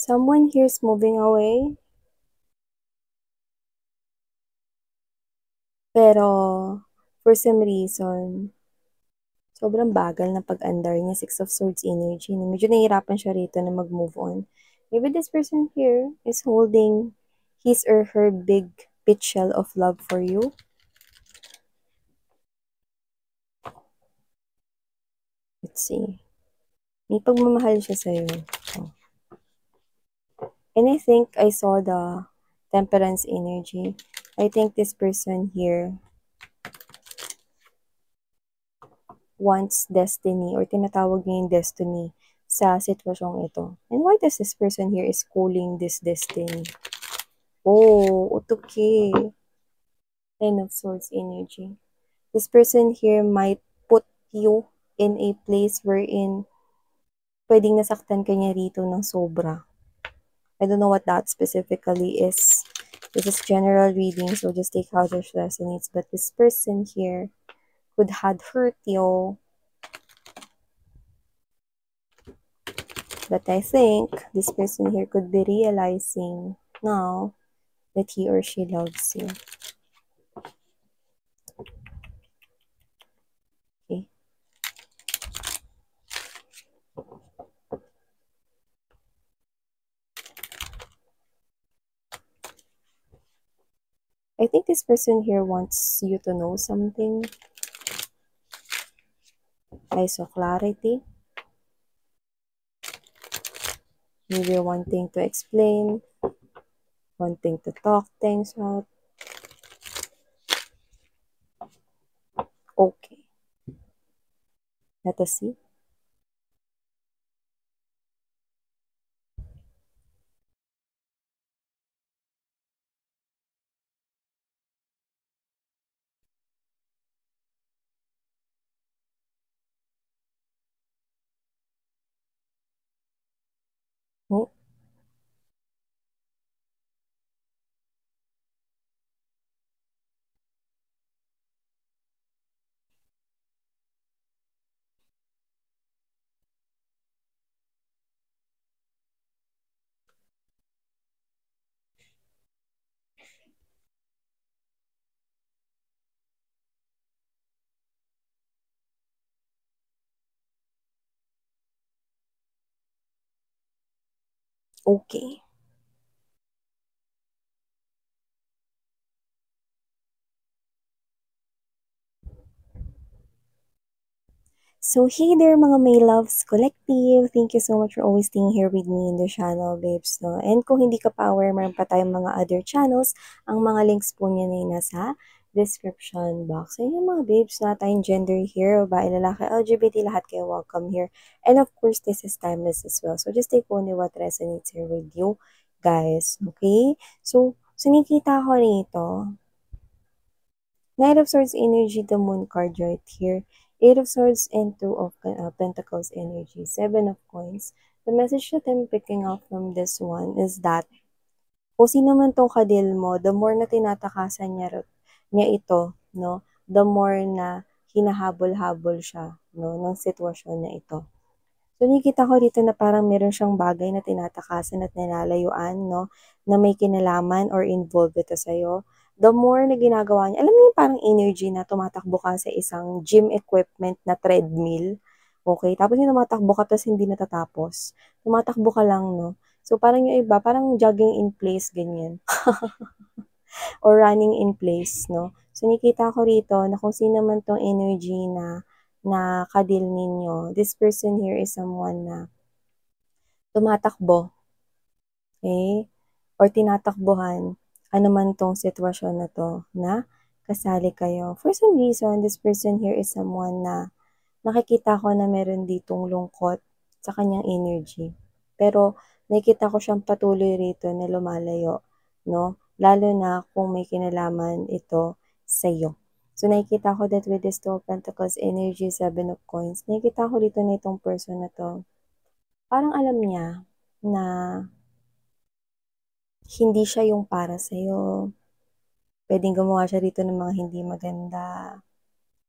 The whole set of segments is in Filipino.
Someone here is moving away. Pero, for some reason, sobrang bagal na pag-andar niya, Six of Swords energy. Medyo nahihirapan siya rito na mag-move on. Maybe this person here is holding his or her big pitch shell of love for you. Let's see. May pagmamahal siya sa'yo. Oh. And I think I saw the Temperance energy. I think this person here wants destiny or tinatawag niya yung destiny sa sitwasyong ito. And why does this person here is calling this destiny? Oh, okay. Ten of Swords energy. This person here might put you in a place wherein pwedeng nasaktan ka niya rito ng sobra. I don't know what that specifically is. This is general reading, so just take how this resonates. But this person here could have hurt you. But I think this person here could be realizing now that he or she loves you. Okay. I think this person here wants you to know something. I saw clarity. Maybe wanting to explain, wanting to talk things out. Okay. Let us see. Oh. Okay. So, hey there mga May Loves Collective! Thank you so much for always staying here with me in the channel, babes. No? And kung hindi ka pa aware, meron pa tayong mga other channels. Ang mga links po niya na nasa description box. So, yung mga babes na tayong gender here, babae, lalaki, LGBT, lahat kayo welcome here. And of course, this is timeless as well. So, just take only what resonates here with you, guys. Okay? So, nakikita ko rito, Knight of Swords energy, the Moon card right here. Eight of Swords and Two of Pentacles energy. Seven of Coins. The message that I'm picking up from this one is that kung sino man tong kadil mo, the more na tinatakasan niya ito, no? The more na hinahabol-habol siya, no? Ng sitwasyon na ito. So, nakikita ko dito na parang meron siyang bagay na tinatakasan at nilalayuan, no? Na may kinalaman or involved ito sa'yo. The more na ginagawa niya, alam mo yung parang energy na tumatakbo ka sa isang gym equipment na treadmill. Okay? Tapos yung tumatakbo ka tapos hindi natatapos. Tumatakbo ka lang, no? So, parang yung iba, parang jogging in place, ganyan. Or running in place, no? So, nakikita ko rito na kung sino man tong energy na kadil ninyo, this person here is someone na tumatakbo, okay? Or tinatakbuhan, ano man tong sitwasyon na to, na kasali kayo. For some reason, this person here is someone na nakikita ko na meron ditong lungkot sa kanyang energy. Pero, nakikita ko siyang patuloy rito na lumalayo, no? Lalo na kung may kinalaman ito sa iyo. So, nakikita ko that with this Two of Pentacles energy, Seven of Coins, nakikita ko dito na itong person na to, parang alam niya na hindi siya yung para sa'yo. Pwedeng gumawa siya dito ng mga hindi maganda.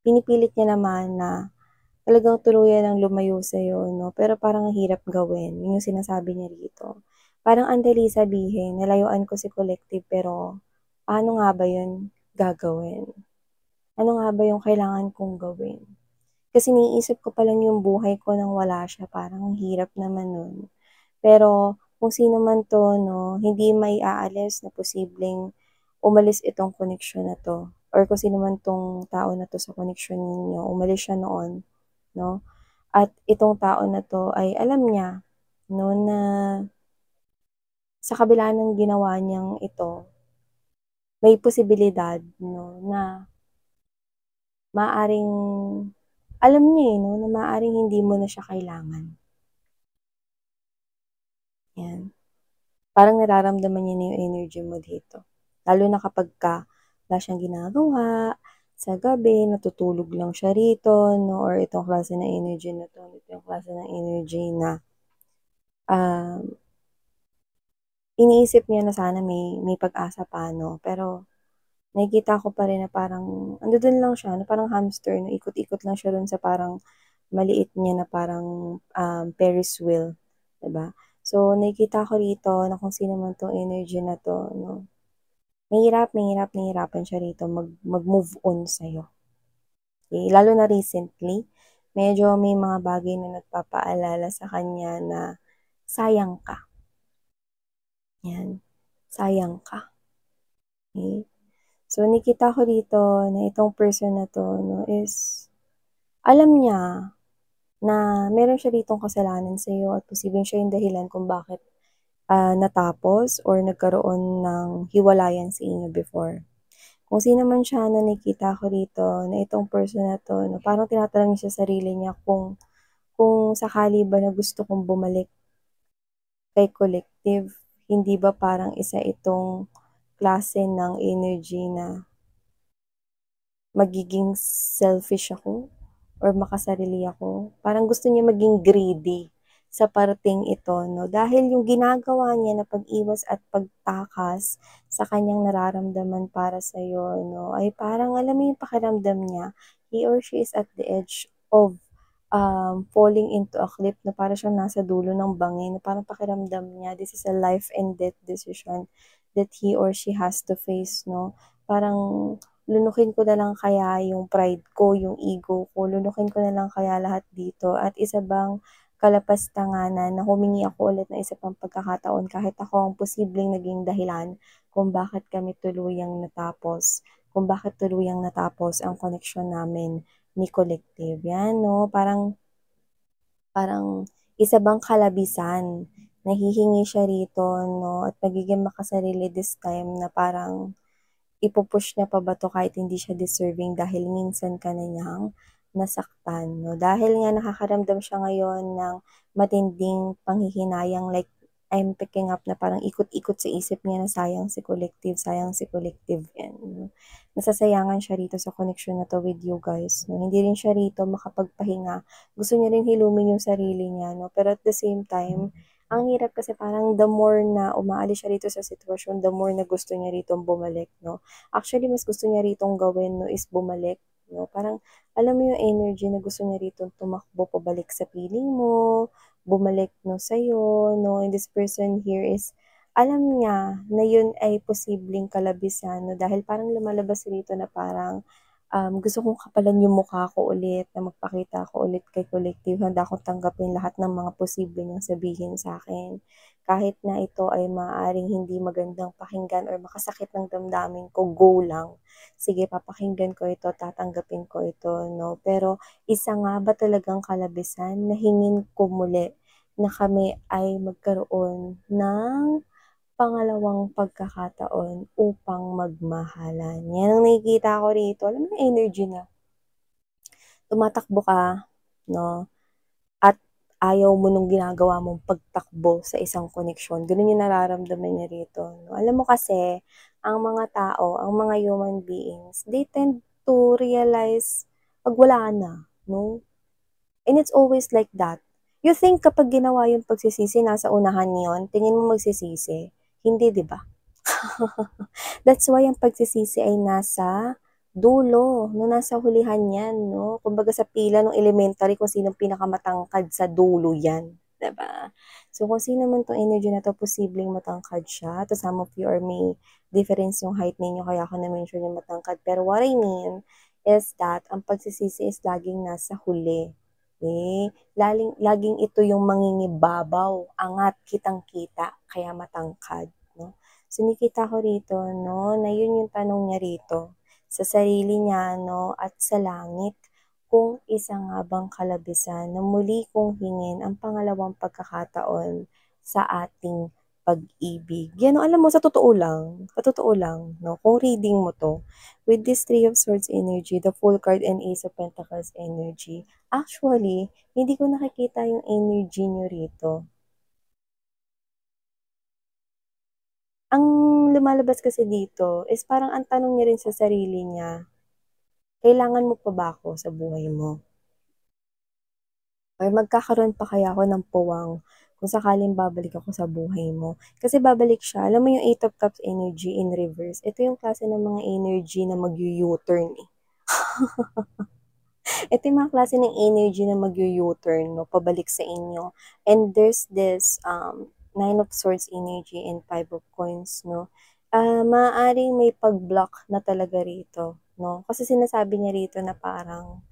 Pinipilit niya naman na talagang tuluyan ng lumayo sa'yo, no? Pero parang ang hirap gawin. Yun yung sinasabi niya dito. Parang ang dali sabihin, nilayuan ko si collective pero paano nga ba yun gagawin? Ano nga ba yung kailangan kong gawin? Kasi iniisip ko pa lang yung buhay ko nang wala siya, parang ang hirap naman nun. Pero kung sino man 'to 'no, hindi mai-aalis na posibleng umalis itong koneksyon na 'to or kung sino man 'tong tao na 'to sa koneksyon ninyo, umalis siya noon 'no, at itong tao na 'to ay alam niya 'no, na sa kabila ng ginawa niyang ito, may posibilidad 'no, na maaaring alam niya, 'no, na maaaring hindi mo na siya kailangan, 'yan. Parang nararamdaman niya na yung energy mo dito. Lalo na kapagka wala siyang ginagawa, sa gabi natutulog lang siya rito 'no, or itong klase ng energy na 'to, ito yung klase ng energy na, um, iniisip niya na sana may pag-asa pa 'no, pero nakikita ko pa rin na parang andudun lang siya na parang hamster na ikot-ikot lang siya dun sa parang maliit niya na parang, Ferris wheel, 'di ba? So, nakikita ko rito na kung sino man 'tong energy na 'to 'no, nahihirapan siya rito mag-move on sa'yo, okey. Lalo na recently, medyo may mga bagay na nagpapaalala sa kanya na sayang ka, 'yan, sayang ka, okey. So, nakikita ko dito na itong person na 'to 'no is alam niya na meron siya ditong kasalanan sa'yo at posibleng siya yung dahilan kung bakit, natapos or nagkaroon ng hiwalayan sa inyo before. Kung sino man siya na nakikita ko rito na itong person na 'to 'no, parang tinatanong niya sa sarili niya kung sakali ba na gusto kong bumalik kay collective, hindi ba parang isa itong klase ng energy na magiging selfish ako or makasarili ako. Parang gusto niya maging greedy sa parting ito 'no, dahil yung ginagawa niya na pag-iwas at pagtakas sa kanyang nararamdaman para sa'yo 'no, ay parang alam mo yung pakiramdam niya, he or she is at the edge of, falling into a cliff na para siyang nasa dulo ng bangin na parang pakiramdam niya this is a life and death decision that he or she has to face 'no. Parang lunukin ko na lang kaya yung pride ko, yung ego ko, lunukin ko na lang kaya lahat dito at isa bang kalapastanganan na humingi ako ulit ng isa pang pagkakataon kahit ako ang posibleng naging dahilan kung bakit kami tuluyang natapos, kung bakit tuluyang natapos ang koneksyon namin ni Collective. 'Yan 'no, parang parang isa bang kalabisan, nahihingi siya rito 'no at nagiging makasarili this time na parang ipu-push niya pa ba 'to kahit hindi siya deserving dahil minsan ka na niyang nasaktan 'no. Dahil nga nakakaramdam siya ngayon ng matinding panghihinayang like I'm picking up na parang ikot-ikot sa isip niya na sayang si collective 'yan 'no. Nasasayangan siya rito sa connection na 'to with you guys 'no. Hindi rin siya rito makapagpahinga, gusto niya rin hilumin yung sarili niya 'no, pero at the same time, ang hirap kasi parang the more na umaalis siya rito sa sitwasyon, the more na gusto niya ritong bumalik 'no. Actually, mas gusto niya ritong gawin 'no is bumalik 'no, parang alam mo yung energy na gusto niya ritong tumakbo pabalik sa piling mo, bumalik 'no sa'yo 'no, and this person here is alam niya na yun ay posibleng kalabisan 'no, dahil parang lumalabas rito na parang, gusto kong kapalan yung mukha ko ulit na magpakita ako ulit kay collective, handa akong tanggapin lahat ng mga posible niyang sabihin sa'kin. Kahit na ito ay maaaring hindi magandang pakinggan or makasakit ng damdamin ko, go lang. Sige papakinggan ko ito, tatanggapin ko ito 'no. Pero isa nga ba talagang kalabisan na hingin ko muli na kami ay magkaroon ng pangalawang pagkakataon upang magmahalan. 'Yan ang nakikita ko rito. Alam mo yung energy na tumatakbo ka 'no, at ayaw mo nung ginagawa mong pagtakbo sa isang koneksyon, gano'n yung nararamdaman niya rito 'no. Alam mo kasi, ang mga tao, ang mga human beings, they tend to realize 'pag wala na 'no, and it's always like that. You think kapag ginawa yung pagsisisi nasa unahan yon, tingin mo magsisisi? Hindi, 'di ba? That's why ang pagsisisi ay nasa dulo, 'no, nasa hulihan 'yan 'no. Kumbaga sa pila nung elementary kung sinong pinakamatangkad sa dulo 'yan. 'Di ba? So, kung sino man 'tong energy na 'to, posibleng matangkad siya. To some of you or may difference yung height ninyo kaya ko na-mention yung matangkad. Pero what I mean is that ang pagsisisi is laging nasa huli. Okay? Laging ito yung mangingibabaw, angat, kitang-kita, kaya matangkad. No? So, nakita ko rito, no, na yun yung tanong niya rito sa sarili niya, no, at sa langit kung isa nga bang kalabisan na muli kong hingin ang pangalawang pagkakataon sa ating pag-ibig. Yan, no, alam mo, sa totoo lang, no, kung reading mo to, with this Three of Swords energy, the Full card and Ace of Pentacles energy, actually, hindi ko nakikita yung energy nyo rito. Ang lumalabas kasi dito is parang ang tanong niya rin sa sarili niya, kailangan mo pa ba ako sa buhay mo? Or magkakaroon pa kaya ako ng puwang kung sakaling babalik ako sa buhay mo. Kasi babalik siya, alam mo yung Eight of Cups energy in reverse, ito yung klase ng mga energy na mag-u-turn eh. Ito yung mga klase ng energy na mag-u-turn, no, pabalik sa inyo. And there's this Nine of Swords energy and Five of Coins, no. Maaaring may pag-block na talaga rito, no. Kasi sinasabi niya rito na parang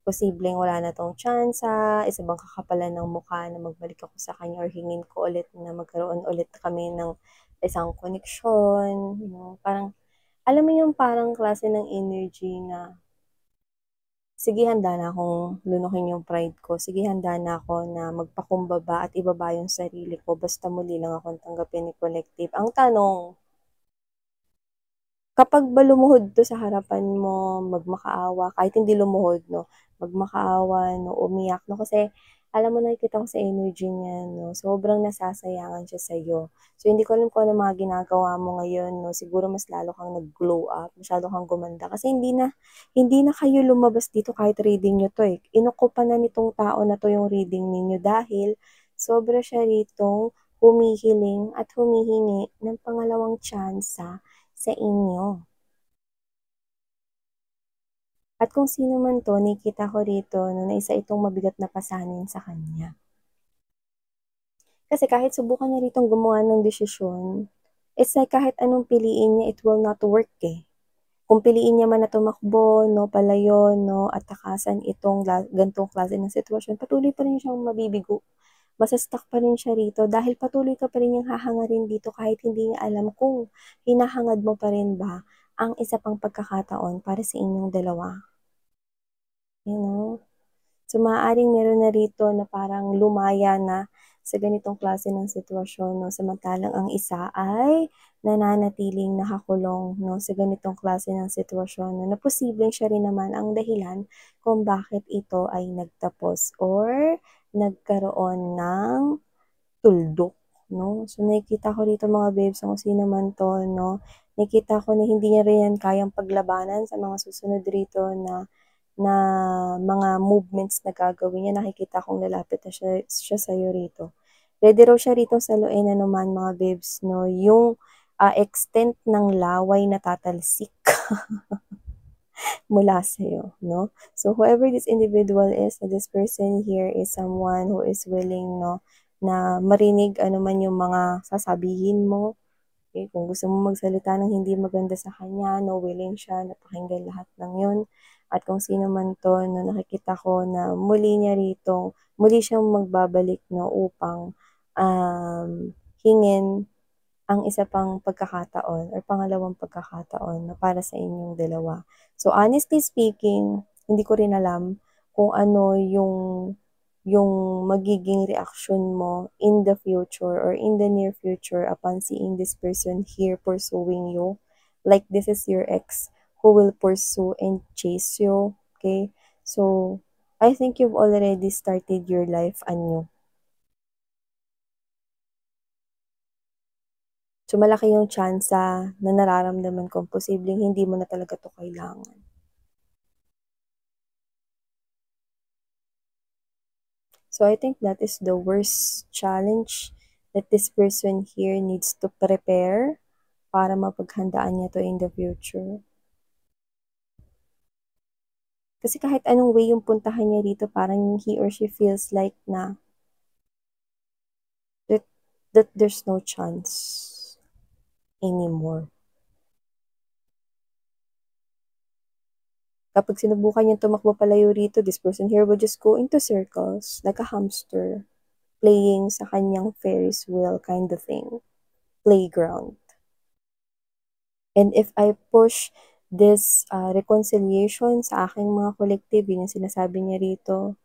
posibleng wala na 'tong tsansa, isa bang kakapalan ng mukha na magbalik ako sa kanya or hingin ko ulit na magkaroon ulit kami ng isang koneksyon, parang alam mo yung parang klase ng energy na, sige handa na akong lunukin yung pride ko, sige handa na ako na magpakumbaba at ibaba yung sarili ko basta muli lang akong tanggapin ni collective. Ang tanong, kapag ba lumuhod 'to sa harapan mo, magmakaawa, kahit hindi lumuhod 'no, magmakaawa 'no, umiyak 'no, kasi alam mo nakikita ko sa energy niya 'no, sobrang nasasayangan siya sa'yo. So, hindi ko alam kung anong mga ginagawa mo ngayon 'no, siguro mas lalo kang nag-glow up, masyado kang gumanda kasi hindi na kayo lumabas dito kahit reading niyo 'to, eh. Inokupan na nitong tao na 'to yung reading ninyo dahil sobra siya ritong humihiling at humihingi ng pangalawang tsansa sa inyo. At kung sino man 'to, nakikita ko rito no, na isa itong mabigat na pasanin sa kanya. Kasi kahit subukan niya ritong gumawa ng desisyon, it's like kahit anong piliin niya, it will not work, eh. Kung piliin niya man na tumakbo 'no, palayo 'no, at takasan itong ganitong klase ng sitwasyon, patuloy pa rin siyang mabibigo. Masa-stuck pa rin siya rito dahil patuloy ka pa rin niyang hahangarin dito kahit hindi niya alam kung hinahangad mo pa rin ba ang isa pang pagkakataon para sa inyong dalawa, you know? So, maaaring meron na rito na parang lumaya na sa ganitong klase ng sitwasyon 'no, samantalang ang isa ay nananatiling nakakulong 'no, sa ganitong klase ng sitwasyon 'no, na posibleng siya rin naman ang dahilan kung bakit ito ay nagtapos or nagkaroon ng tuldok 'no. So, nakikita ko rito mga babes kung sino man 'to 'no, nakikita ko na hindi niya rin yan kayang paglabanan sa mga susunod rito na na mga movements na gagawin niya, nakikita kong lalapit na siya sa'yo rito. Ready raw siya rito saluin na naman mga babes 'no, yung, extent ng laway na tatalsik mula sa'yo 'no. So whoever this individual is, this person here is someone who is willing 'no, na marinig ano man yung mga sasabihin mo. Okay, kung gusto mo magsalita ng hindi maganda sa kanya 'no, willing siya na pakinggan lahat ng 'yun. At kung sino man 'to na nakikita ko na muli siyang magbabalik 'no, upang, hingin ang isa pang pagkakataon or pangalawang pagkakataon na para sa inyong dalawa. So, honestly speaking, hindi ko rin alam kung ano yung magiging reaksyon mo in the future or in the near future upon seeing this person here pursuing you. Like this is your ex who will pursue and chase you. Okay? So, I think you've already started your life anew. So, malaki yung tsansa na nararamdaman kong posibleng hindi mo na talaga 'to kailangan. So, I think that is the worst challenge that this person here needs to prepare para mapaghandaan niya 'to in the future. Kasi kahit anong way yung puntahan niya dito parang he or she feels like na that there's no chance anymore. Kapag sinubukan niyang tumakbo palayo rito, this person here will just go into circles like a hamster, playing sa kanyang Ferris wheel kind of thing, playground. And if I push this reconciliation sa aking mga collective, yun yung sinasabi niya rito,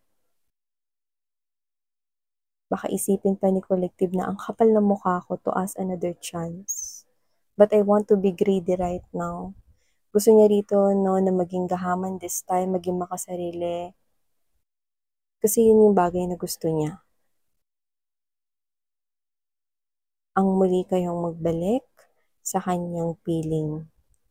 baka isipin pa ni collective na ang kapal ng mukha ko to ask another chance. But I want to be greedy right now. Gusto niya rito, no, na maging gahaman this time, maging makasarili. Kasi yun yung bagay na gusto niya. Ang muli kayong magbalik sa kanyang piling.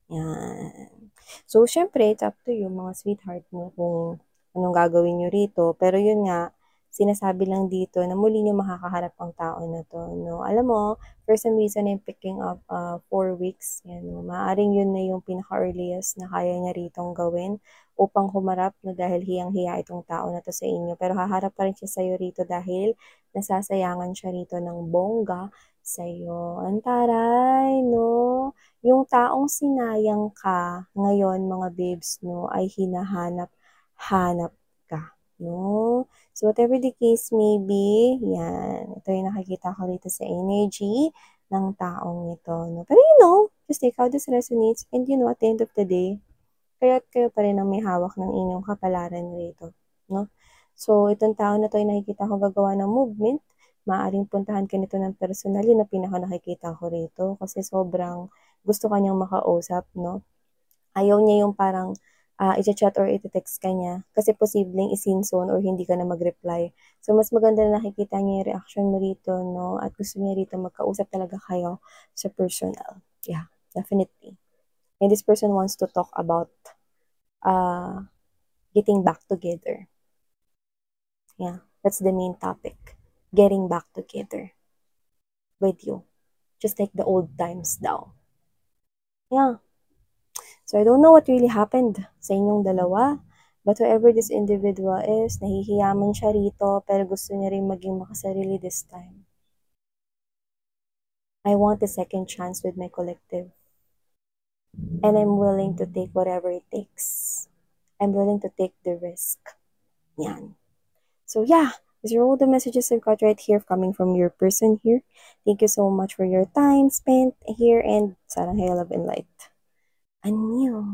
Yan. So, syempre, it's up to you, mga sweetheart mo, kung anong gagawin nyo rito. Pero yun nga, sinasabi lang dito na muli nyo makakaharap ang tao na to. No? Alam mo, for some reason, I'm picking up 4 weeks. Yan, no? Maaring yun na yung pinaka-earliest na kaya niya ritong gawin upang humarap, no, dahil hiyang-hiya itong tao na to sa inyo. Pero haharap pa rin siya sa'yo rito dahil nasasayangan siya rito ng bongga sa'yo. Ang taray, no? Yung taong sinayang ka ngayon, mga babes, no, ay hinahanap-hanap ka, no? So, whatever the case may be, yan. Ito yung nakikita ko rito sa energy ng taong ito, no? Pero just take how this resonates and at the end of the day, kayo pa rin ang may hawak ng inyong kapalaran rito, no? So, itong tao na to ay nakikita ko gagawa ng movement. Maaaring puntahan ka nito ng personal, yun na pinaka nakikita ko rito kasi sobrang gusto kanyang makausap, no? Ayaw niya yung parang i-chat or i-text ka niya kasi posibleng i-scene zone or hindi ka na mag-reply. So, mas maganda na nakikita niya yung reaction mo rito, no? At gusto niya rito magkausap talaga kayo sa personal. Yeah, definitely. And this person wants to talk about getting back together. Yeah, that's the main topic. Getting back together with you. Just like the old times daw. Yeah. So, I don't know what really happened sa inyong dalawa. But whoever this individual is, nahihiyaman siya rito, pero gusto niya rin maging makasarili this time. I want a second chance with my collective. And I'm willing to take whatever it takes. I'm willing to take the risk. Yan. So, yeah. These are all the messages I've got right here coming from your person here. Thank you so much for your time spent here and sarang hair, love, and light. Annyeong.